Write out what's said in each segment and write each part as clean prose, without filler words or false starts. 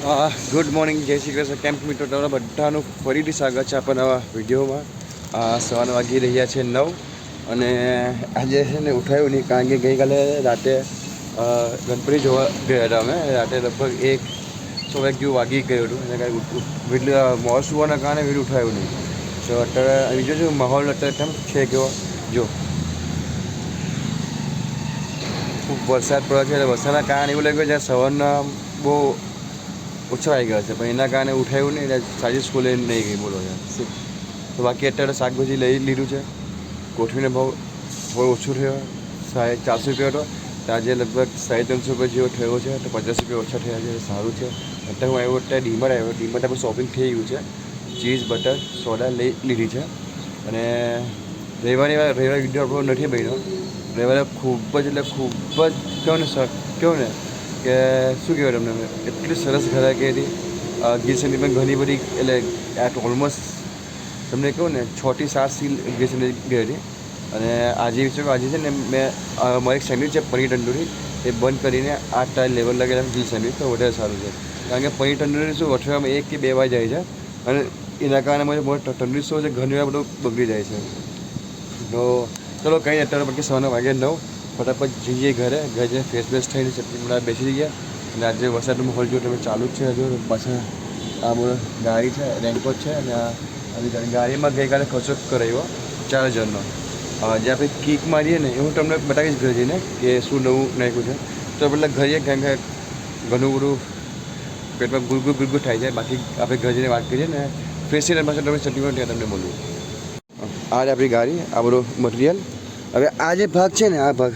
Good morning, જય Shri Krishna. Camp મિત્રો તમારા બધાનું ફરીથી સ્વાગત છે આપણા નવા વિડીયોમાં. સવારના વાગી રહ્યા છે 9 અને આજે છે ને ઉઠાયું નહીં, કારણ કે ગઈકાલે રાતે ગણપતિ જોવા ગયા હતા અમે. રાતે લગભગ 1 જેવું વાગી ગયું હતું, એને કાંઈ એટલે મોર સુવાના કારણે વેલું ઉઠાયું નહીં. તો અત્યારે બીજો જો માહોલ અત્યારે કેમ છે કેવો જો ખૂબ વરસાદ પડે છે. વરસાદના કારણે એવું લાગ્યું છે સવારના બહુ ઓછો આવી ગયો છે, પણ એના કારણે ઉઠાયું નહીં એટલે સાજી સ્કૂલે નહીં ગઈ. બોલો યાર. તો બાકી અત્યારે શાકભાજી લઈ લીધું છે. કોથમીનો ભાવ થોડો ઓછો થયો, 450 રૂપિયા હતો, તો આજે લગભગ 350 રૂપિયા જેવો થયો છે. તો 50 રૂપિયા ઓછા થયા છે, સારું છે. અત્યારે હું આવ્યો અત્યારે ડીમાર્ટ આવ્યો. ડીમાર્ટ આપણે શોપિંગ થઈ ગયું છે. ચીઝ બટર સોડા લઈ લીધી છે. અને રવિવારે વિડીયો આપણો નથી બન્યો. રવિવારે ખૂબ જ એટલે ખૂબ જ કહું ને કે શું કહેવાય તમને, એટલી સરસ ઘરાકી હતી. ગીર સોમનાથની પણ ઘણી બધી એટલે ઓલમોસ્ટ તમને કહું ને 6 થી 7 સીલ ગીર સોમનાથ ગઈ હતી. અને આજે છે ને મેં મારી એક સેન્ડવિચ છે પનીર તંદૂરી, એ બંધ કરીને 8 લેવલ લગેલા ગીર સેન્ડવિચ, તો વધારે સારું છે. કારણ કે પનીર તંદૂરી શું અઠવાડિયામાં 1 કે 2 વાર જાય છે, અને એના કારણે મને તંદૂરી શું છે ઘણી વાર બધું બગડી જાય છે. તો ચલો કંઈ અત્યારે બાકી સવારના વાગે 9 ફટાફટ જઈએ ઘરે જઈને ફ્રેશ થઈને ચટણી બનાવવા બેસી જઈએ. અને આજે વરસાદનો માહોલ જો તમે ચાલુ જ છે. હજુ પાછળ આ બોલો ગાડી છે, રેનકોટ છે, અને આ ગાડીમાં ગઈકાલે ખર્ચો કરાવ્યો 4 હજારનો. જે આપણે કિક મારીએ ને એ હું તમને બતાવીશ ઘરે જઈને કે શું નવું નાખ્યું છે. તો પહેલાં ઘરે કારણ કે ઘણું બધું પેટમાં ગુરગુર થાય છે. બાકી આપણે ઘરે જઈને વાત કરીએ ને ફ્રેશ થઈને પાછળ તમે ચટણી ત્યાં તમને મળું. આ આપણી ગાડી, આ બધું મટીરિયલ. હવે આ જે ભાગ છે ને આ ભાગ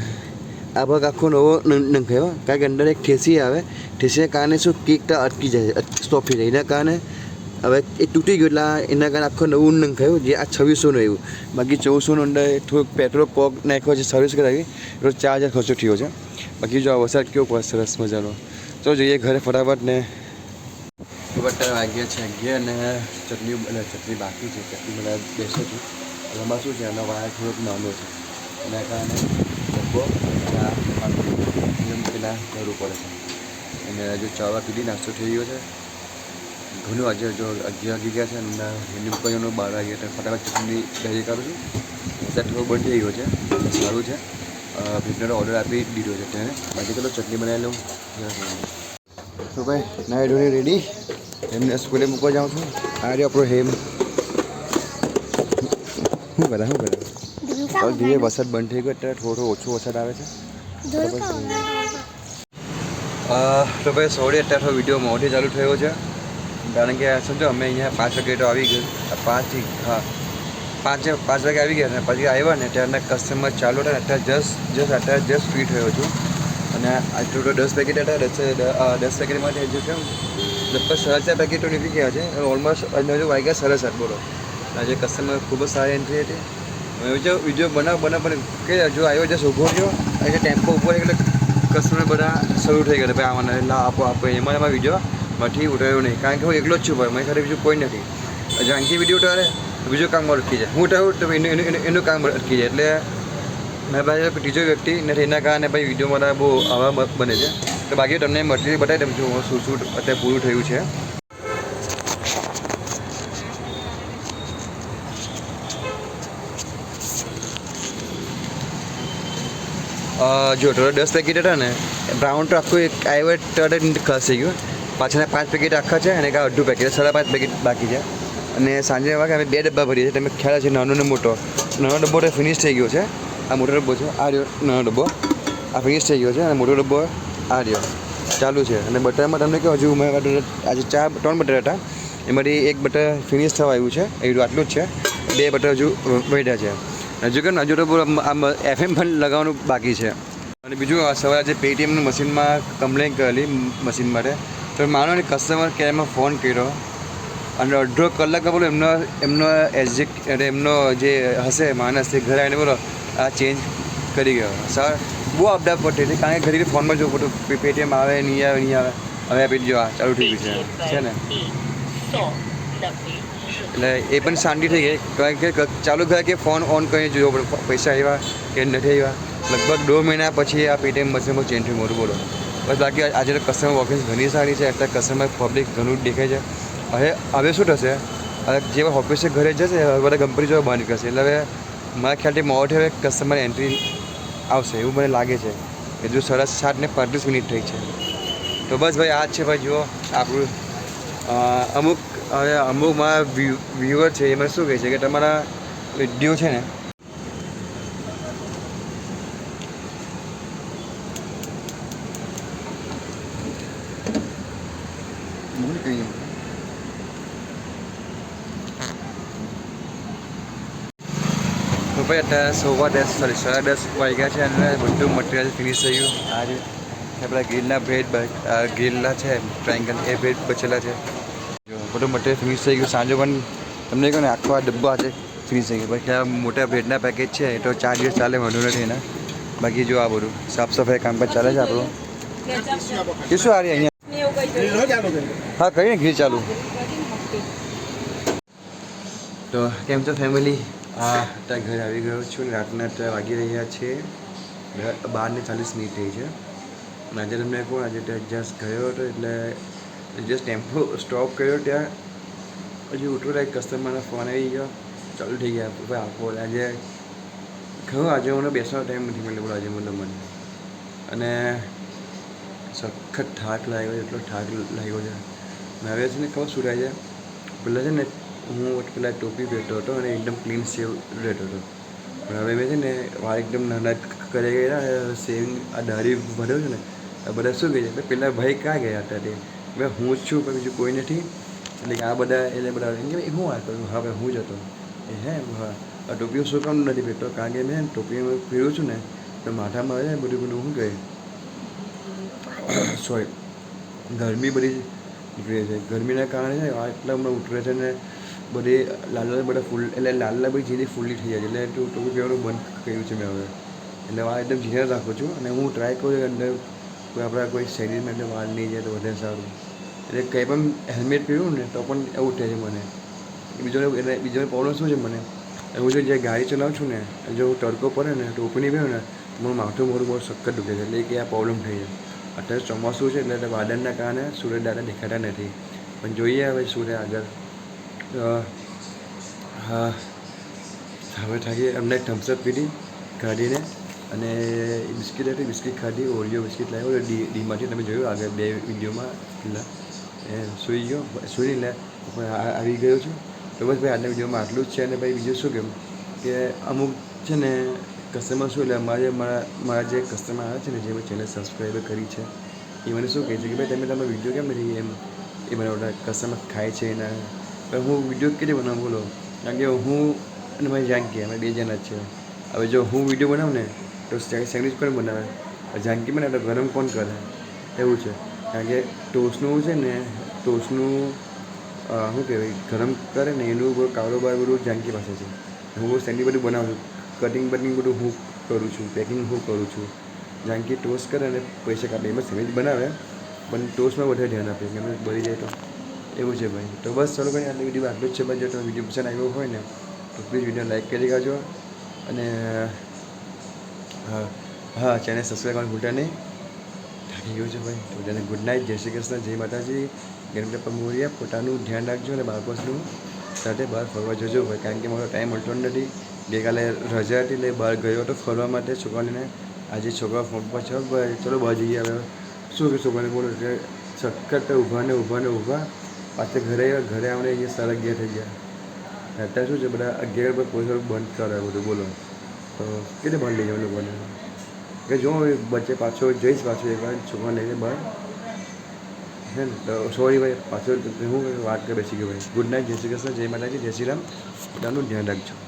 આખો નવો નંખાયો, કારણ કે અંદર એક ઠેસી આવે. ઠેસીના કારણે શું કિક અટકી જાય, સ્ટોપ થઈ જાય. એના કારણે હવે એ તૂટી ગયું, એટલે એના કારણે આખો નવું નંખાયું, જે આ 2600નું આવ્યું. બાકી 1400નું અંદર થોડુંક પેટ્રોલ પોક નાખ્યો છે, સર્વિસ કરાવી, એટલો 4000 ખર્ચો થયો છે. બાકી જો આ વરસાદ કેવો પડે સરસ મજાનો. તો જઈએ ઘરે ફટાફટ. ને અત્યારે વાગ્યા છે 11 અને ચટણી બાકી છે. ચટણી બધા બેસે છે. એમાં શું છે, એનો વાયર થોડોક નાનો છે, એના કારણે ડબ્બો પેલા કરવું પડે છે. અને હજુ ચાવા પીધી, નાસ્તો થઈ ગયો છે ઘણું. આજે જો 11 વાગી ગયા છે અને નિમકઈનો 12 વાગ્યા, એટલે ફટાફટ ચટણી તૈયારી કરું છું. અત્યારે થોડો બંધ થઈ ગયો છે, સારું છે. ભીટનો ઓર્ડર આપી દીધો છે તેને. બાકી ચલો ચટણી બનાવી લઉં. તો ભાઈ નાઈ ધોઈ રેડી, એમને સ્કૂલે મૂકવા જાઉં છું. આ રહ્યો આપણો હેમ. શું કરે ધીરે વરસાદ બંધ થઈ ગયો, અત્યારે થોડો ઓછો વરસાદ આવે છે. તો ભાઈ સોરી અત્યારે થોડો વિડીયો મોડે ચાલુ થયો છે, કારણ કે સમજો અમે અહીંયા 5 વાગે તો આવી ગયો. 5 વાગે આવી ગયા ને પછી આવ્યા ને ત્યારના કસ્ટમર ચાલુ હતા. અત્યારે જસ્ટ ફ્રી થયો છું. અને આટલું તો 10 પેકેટ હતા, 10 પેકેટમાંથી હજુ કેમ લગભગ 4 પેકેટો નીકળી ગયા છે. ઓલમોસ્ટ હજુ વાગ્યા 7:30. બોલો આજે કસ્ટમર ખૂબ જ સારી એન્ટ્રી હતી. જો વિડીયો બનાવ પણ કે હજુ આવ્યો જસ્ટ ઊભો રહ્યો, આજે ટેમ્પો ઊભો રહી એટલે કસ્ટમર બધા શરૂ થઈ ગયા ભાઈ આવવાના, એટલે આપો એમાં વિડીયો માંથી ઉઠાવ્યો નહીં, કારણ કે હું એકલો જ છું ભાઈ, મારી સાથે બીજું કોઈ નથી. જાનકી વિડીયો ઉઠાવે બીજું કામ અટકી જાય, હું ઉઠાવું તો એનું કામ અટકી જાય. એટલે મેં ભાઈ ત્રીજો વ્યક્તિ નથી, એના કારણે ભાઈ વિડીયો મારા બહુ આવા બને છે. તો બાકી તમને મટીરિયલ બતાવી દઉં છું શું શું અત્યારે પૂરું થયું છે. જો ટોટલ 10 પેકેટ હતા ને, બ્રાઉન તો આખું એક આવ્યો ખાસ થઈ ગયું. પાછળના 5 પેકેટ આખા છે અને એક અડધું પેકેટ, 5.5 પેકેટ બાકી છે. અને સાંજે વાગે અમે 2 ડબ્બા ભરીએ છીએ. તમે ખ્યાલ છે નાનો ને મોટો. નાનો ડબ્બો તો ફિનિશ થઈ ગયો છે, આ મોટો ડબ્બો છે, આ રહ્યો નાનો ડબ્બો, આ ફિનિશ થઈ ગયો છે. અને મોટો ડબ્બો આ રહ્યો ચાલુ છે. અને બટરમાં તમને કહું હજુ આજે 3 બટર હતા, એમાંથી 1 બટર ફિનિશ થવા આવ્યું છે, એવું આટલું જ છે. 2 બટર હજુ વધ્યા છે. હજુ કેમ હજુ તો આમ FM પણ લગાવવાનું બાકી છે. અને બીજું સવારે આજે પેટીએમનું મશીનમાં કમ્પ્લેન કરેલી મશીન માટે. તો માનો ને કસ્ટમર કેરમાં ફોન કર્યો અને 1.5 કલાક બોલો એમનો એમનો જે હશે માણસ તે ઘરે આવીને બોલો આ ચેન્જ કરી ગયો. સર બહુ અપડાઉન પડતી હતી, કારણ કે ઘરે ફોનમાં જોવું પડતું પેટીએમ આવે નહીં આવે. હવે આપી જો આ ચાલુ થઈ ગયું છે ને, એટલે એ પણ શાંતિ થઈ ગઈ. કારણ કે ચાલુ થયા કે ફોન ઓન કરીને જોવો પડે પૈસા આવ્યા કે નથી આવ્યા. લગભગ 2 મહિના પછી આ પેટીએમ મશીનમાં ચેન્જ થયું મોટું. બોલો બસ બાકી આજે તો કસ્ટમર વોકિંગ ઘણી સારી છે, એટલે કસ્ટમર પબ્લિક ઘણું દેખાય છે. હવે શું થશે, જે ઓફિસે ઘરે જશે બધા કંપની જોવા બંધ કરશે, એટલે હવે મારા ખ્યાલથી મોડે હવે કસ્ટમર એન્ટ્રી આવશે એવું મને લાગે છે. હજુ 7:35 થઈ છે. તો બસ ભાઈ આ જ છે ભાઈ. જુઓ આપણું અમુક મારા વ્યુઅર છે એમાં શું કહે છે કે તમારા વિડીયો છે ને તો ભાઈ અત્યારે 10:10 વાગ્યા છે અને બધું મટીરિયલ ફિનિશ થઈ ગયું. આજે આપણા ગ્રીલના બ્રેડ ગ્રીલના છે ટ્રાયંગલ એ બ્રેડ બચેલા છે. બધું મટીરિયલ ફિનિશ થઈ ગયું. સાંજે પણ તમને કહો ને આખો આ ડબ્બો આજે ફિનિશ થઈ ગયો. પછી આ મોટા બ્રેડના પેકેજ છે એ તો 4 દિવસ ચાલે, વાંધો નથી એના. બાકી જો આ બધું સાફ સફાઈ કામ પર ચાલે છે આપણું. એ શું આ રહી અહીંયા? હા કરીને ઘી ચાલુ. તો કેમ છો ફેમિલી? અત્યારે ઘરે આવી ગયો છું ને રાતના અત્યારે વાગી રહ્યા છે 12:40 થઈ છે. અને આજે તમને કહું આજે જસ્ટ ગયો હતો એટલે જસ્ટ ટેમ્પો સ્ટોપ કર્યો ત્યાં હજી ઉઠો લાઈક કસ્ટમરનો ફોન આવી ગયો, ચાલુ થઈ ગયા ભાઈ આપો. આજે ખરું આજે મને બેસવાનો ટાઈમ નથી મળ્યો આજે મને અને સખત થાક લાગ્યો છે, એટલો થાક લાગ્યો છે. ને હવે છે ને ખબર શું થાય છે, પહેલાં છે ને હું પેલા ટોપી પહેરતો હતો અને એકદમ ક્લીન સેવ રહેતો હતો, પણ હવે મેં છે ને વાળ એકદમ નાના કરી ગયા, સેવિંગ આ દાઢી ભર્યો છે ને આ બધા શું કહે છે પેલા ભાઈ ક્યાં ગયા હતા તે ભાઈ હું જ છું પણ બીજું કોઈ નથી. એટલે કે આ બધા એટલે બધા એમ કે હું વાત કરું, હા ભાઈ હું જ હતો હા. આ ટોપીઓ શું કામ નથી પહેરતો, કારણ કે મેં ટોપી પહેરું છું ને તો માથામાં આવે ને બધું શું કહે સોરી ગરમી બધી નીકળે છે. ગરમીના કારણે છે આટલા હમણાં ઉતરે છે ને બધી લાલ બધા ફૂલ એટલે લાલ બધી જેની ફૂલ્લી થઈ જાય છે, એટલે ટોપી પહેરવાનું બંધ કર્યું છે મેં હવે. એટલે વાળ એકદમ ઝીણા રાખું છું અને હું ટ્રાય કરું કે અંદર કોઈ આપણા કોઈ શરીરમાં એટલે વાળ નહીં જાય તો વધારે સારું. એટલે કંઈ પણ હેલ્મેટ પહેર્યું ને તો પણ એવું થાય છે મને. બીજો પ્રોબ્લેમ શું છે મને, હું જે ગાડી ચલાવું છું ને જો હું તડકો પડે ને ટોપી નહીં પહેરું ને તો મારું માથું મોઢું બહુ સખત દુખે છે, એટલે કે આ પ્રોબ્લેમ થઈ જાય. અત્યારે ચોમાસું છે એટલે વાદળના કારણે સૂર્ય દાદા દેખાતા નથી, પણ જોઈએ હવે સૂર્ય આગળ. હા હવે થાકી અમને થમ્સઅપ પીધી કાઢીને અને બિસ્કીટ હતી, બિસ્કીટ ખાધી, ઓરિયો બિસ્કીટ લાવ્યો ડીમાંથી, તમે જોયું આગળ 2 વિડીયોમાં પેલા સૂઈ ગયો સૂઈ લે આવી ગયો છું. તો બસ ભાઈ આજના વિડીયોમાં આટલું જ છે. અને ભાઈ બીજું શું કેમ કે અમુક છે ને કસ્ટમર શું એટલે મારા જે કસ્ટમર આવે છે ને જે મેં ચેનલ સબસ્ક્રાઈબ કરી છે એ મને શું કહે છે કે ભાઈ તમે તમારો વિડીયો કેમ નથી એમ એ મને બધા કસ્ટમર ખાય છે એના. પણ હું વિડીયો કેવી બનાવું બોલો, કારણ કે હું અને મારી જાનકી અમે 2 જણા જ છે. હવે જો હું વિડીયો બનાવું ને તો સેન્ડવિચ કોણ બનાવે, જાનકી બનાવે તો ગરમ કોણ કરે એવું છે. કારણ કે ટોસ્ટનું છે ને ટોસ્ટનું શું કહેવાય ગરમ કરે ને એનું બધું કારોબાર બધું જાનકી પાસે છે. હું સેન્ડવિચ બધું બનાવું છું, કટિંગ બધું હું કરું છું, પેકિંગ હું કરું છું. જાનકી ટોસ્ટ કરે અને પૈસા કાપે, એમાં સેન્ડવિચ બનાવે પણ ટોસ્ટમાં વધારે ધ્યાન આપે કે એમ બળી જાય તો એવું છે ભાઈ. તો બસ ચાલો ભાઈ આજનો વિડીયો આટલું જ છે ભાઈ. જો તમે વિડીયો પસંદ આવ્યો હોય ને તો પ્લીઝ વિડીયો લાઈક કરી દેજો અને હા ચેનલ સબસ્ક્રાઈબ કરવાનું ભૂલતા નહીં. થાકી ગયો છે ભાઈ. તો તેને ગુડ નાઇટ, જય શ્રી કૃષ્ણ, જય માતાજી, ગણપતિ બાપ્પા મોરયા. પોતાનું ધ્યાન રાખજો અને બાળકોનું સાથે બહાર ફરવા જજો ભાઈ, કારણ કે મારો ટાઈમ મળતો નથી. ગઈકાલે રજા હતી એટલે બહાર ગયો હતો ફરવા માટે છોકરાને. આજે છોકરા ફોન પર છે ભાઈ ચલો બહાર જઈએ. હવે શું કે છોકરાને બોલો એટલે સખત ઊભા પાછા ઘરે આવીને અહીંયા 11:30 થઈ ગયા. અત્યારે શું છે બધા 11 પર કોઈ બંધ કરે બધું બોલો તો કેટલે બહાર લઈ જવાનું લોકોને કે જો વચ્ચે પાછો જઈશ પાછો એકવાર છોકરા લઈને બહાર હે ને. તો સોરી ભાઈ પાછો હું વાત કરી બેસી ગયો ભાઈ. ગુડ નાઇટ, જય શ્રી કૃષ્ણ, જય માતાજી, જય શ્રી રામ. પોતાનું ધ્યાન રાખજો.